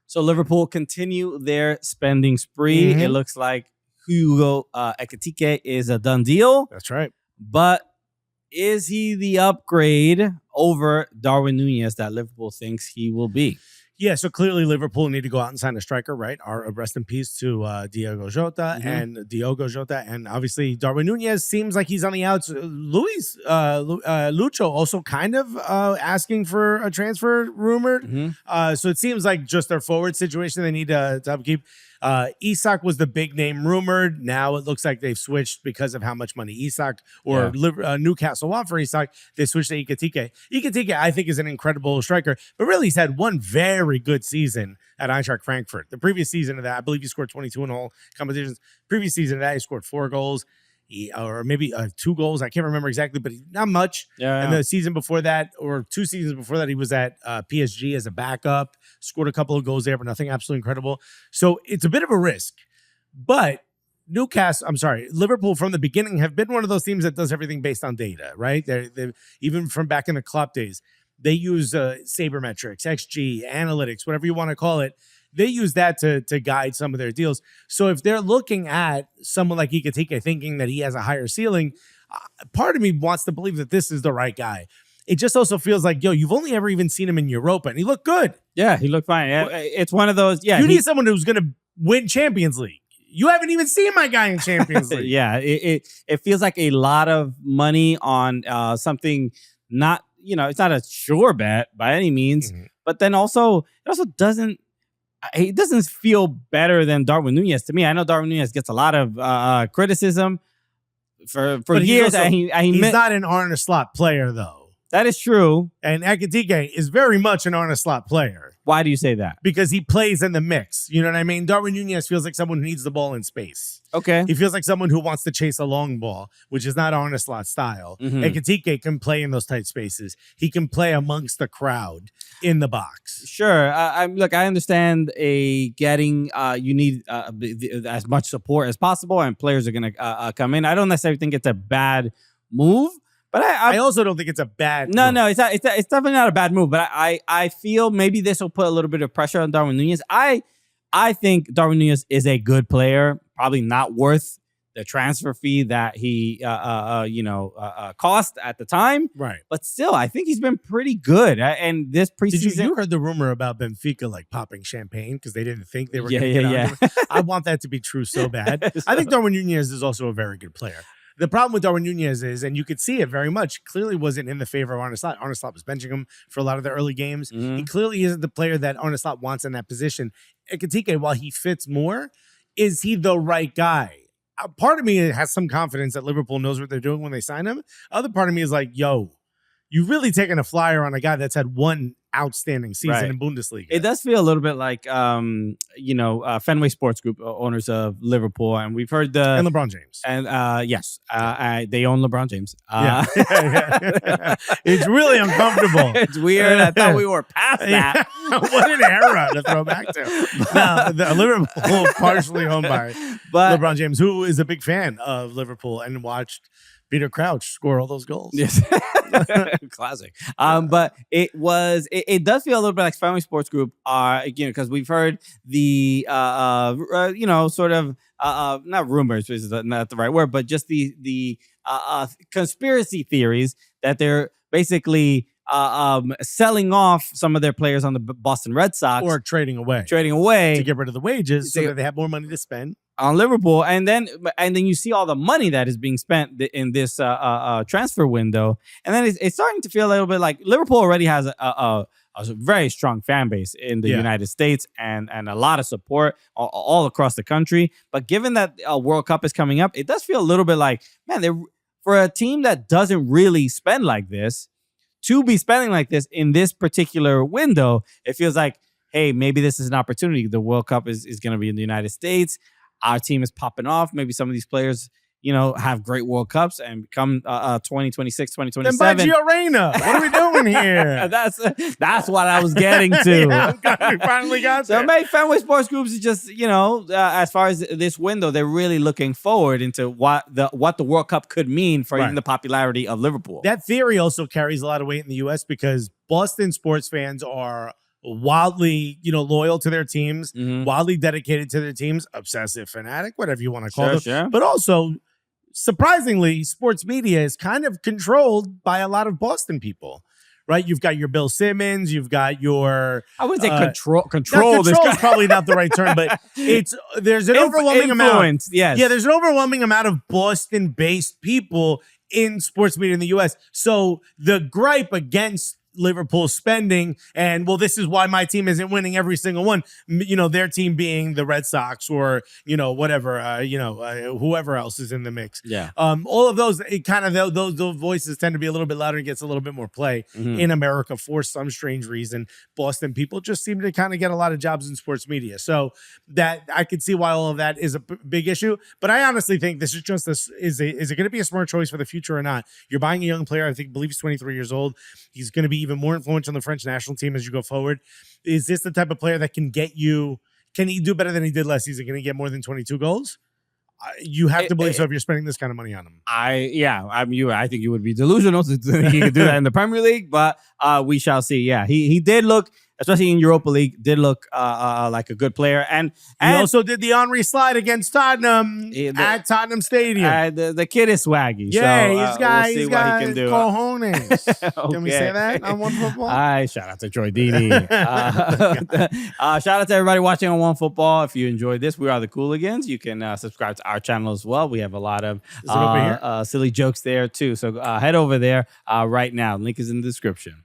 So Liverpool continue their spending spree. It looks like Hugo Ekitike is a done deal. That's right. But is he the upgrade over Darwin Núñez that Liverpool thinks he will be? Yeah, so clearly Liverpool need to go out and sign a striker, right? Our rest in peace to Diogo Jota, and obviously Darwin Núñez seems like he's on the outs. Lucho also kind of asking for a transfer rumored. So it seems like just their forward situation they need to upkeep. Isak was the big name rumored. Now it looks like they've switched because of how much money Isak or Newcastle want for Isak. They switched to Ekitike. Ekitike, I think, is an incredible striker, but really he's had one very good season at Eintracht Frankfurt. The previous season of that, I believe he scored 22 in all competitions. Previous season of that, he scored 4 goals. Or maybe 2 goals. I can't remember exactly, but not much. And the season before that, or 2 seasons before that, he was at PSG as a backup, scored a couple of goals there, but nothing absolutely incredible. So it's a bit of a risk. But Liverpool from the beginning have been one of those teams that does everything based on data, right? They're even from back in the Klopp days, they use sabermetrics, XG, analytics, whatever you want to call it. They use that to guide some of their deals. So if they're looking at someone like Ekitike thinking that he has a higher ceiling, part of me wants to believe that this is the right guy. It just also feels like, you've only ever even seen him in Europa, and he looked good. Yeah, he looked fine. It's one of those. Yeah, you need someone who's going to win Champions League. You haven't even seen my guy in Champions League. Yeah, it feels like a lot of money on something not, it's not a sure bet by any means, but then also it also doesn't. He doesn't feel better than Darwin Núñez to me. I know Darwin Núñez gets a lot of criticism for years. He's not an Arne Slot player, though. That is true. And Ekitike is very much an Arne Slot player. Why do you say that? Because he plays in the mix. You know what I mean? Darwin Núñez feels like someone who needs the ball in space. Okay. He feels like someone who wants to chase a long ball, which is not Arne Slot style. Ekitike can play in those tight spaces. He can play amongst the crowd in the box. Sure. Look, I understand you need as much support as possible, and players are going to come in. I don't necessarily think it's a bad move. But I also don't think it's a bad move. No, it's definitely not a bad move. But I feel maybe this will put a little bit of pressure on Darwin Núñez. I think Darwin Núñez is a good player, probably not worth the transfer fee that he cost at the time. Right. But still, I think he's been pretty good. And this preseason, you heard the rumor about Benfica like popping champagne because they didn't think they were going to get on him? I want that to be true so bad. I think Darwin Núñez is also a very good player. The problem with Darwin Núñez is, and you could see it very much, clearly wasn't in the favor of Arne Slot. Arne Slot was benching him for a lot of the early games. He clearly isn't the player that Arne Slot wants in that position. Ekitike, while he fits more, is he the right guy? Part of me has some confidence that Liverpool knows what they're doing when they sign him. Other part of me is like, you've really taken a flyer on a guy that's had one outstanding season in Bundesliga. It does feel a little bit like, Fenway Sports Group, owners of Liverpool, and we've heard and LeBron James. And yes, they own LeBron James. It's really uncomfortable. It's weird. I thought we were past that. What an era to throw back to. Now, the Liverpool partially owned by LeBron James, who is a big fan of Liverpool and watched Peter Crouch score all those goals. Yes. Classic. But it does feel a little bit like Fenway Sports Group because we've heard the sort of not rumors, which is not the right word, but just the conspiracy theories that they're basically selling off some of their players on the Boston Red Sox or trading away to get rid of the wages so that they have more money to spend on Liverpool. And then you see all the money that is being spent in this transfer window, and then it's starting to feel a little bit like Liverpool already has a very strong fan base in the United States and a lot of support all across the country. But given that World Cup is coming up, it does feel a little bit like, man, for a team that doesn't really spend like this, to be spending like this in this particular window, it feels like, hey, maybe this is an opportunity. The World Cup is going to be in the United States. Our team is popping off. Maybe some of these players, have great World Cups and become 2026, 2027. Then buy Gio Reyna. What are we doing here? That's what I was getting to. We finally got there. So maybe Fenway Sports Group is just, as far as this window, they're really looking forward into what the World Cup could mean for even the popularity of Liverpool. That theory also carries a lot of weight in the U.S. because Boston sports fans are wildly, loyal to their teams, wildly dedicated to their teams, obsessive fanatic, whatever you want to call them. Sure. But also, surprisingly, sports media is kind of controlled by a lot of Boston people. Right, you've got your Bill Simmons, you've got your. I wouldn't say control. Control is probably not the right term, but there's an overwhelming amount. Yes, yeah, there's an overwhelming amount of Boston-based people in sports media in the U.S. So the gripe against Liverpool spending and, well, this is why my team isn't winning every single one, their team being the Red Sox or, whatever, whoever else is in the mix. Yeah. All of those, those voices tend to be a little bit louder and gets a little bit more play in America for some strange reason. Boston people just seem to kind of get a lot of jobs in sports media. So that I could see why all of that is a big issue. But I honestly think this is just is it going to be a smart choice for the future or not? You're buying a young player. I believe he's 23 years old. He's going to be even more influential on the French national team as you go forward. Is this the type of player that can he do better than he did last season? Can he get more than 22 goals? You have to believe so if you're spending this kind of money on him. I think you would be delusional to think he could do that in the Premier League, but we shall see. Yeah, he did look, especially in Europa League, like a good player. And he also did the Henry slide against Tottenham at Tottenham Stadium. The kid is swaggy. Yeah, so, he's got what he can do. Cojones. Okay. Can we say that on OneFootball? Hi, shout out to Troy Deeney. Shout out to everybody watching on OneFootball. If you enjoyed this, we are the Cooligans. You can subscribe to our channel as well. We have a lot of silly jokes there too. So head over there right now. Link is in the description.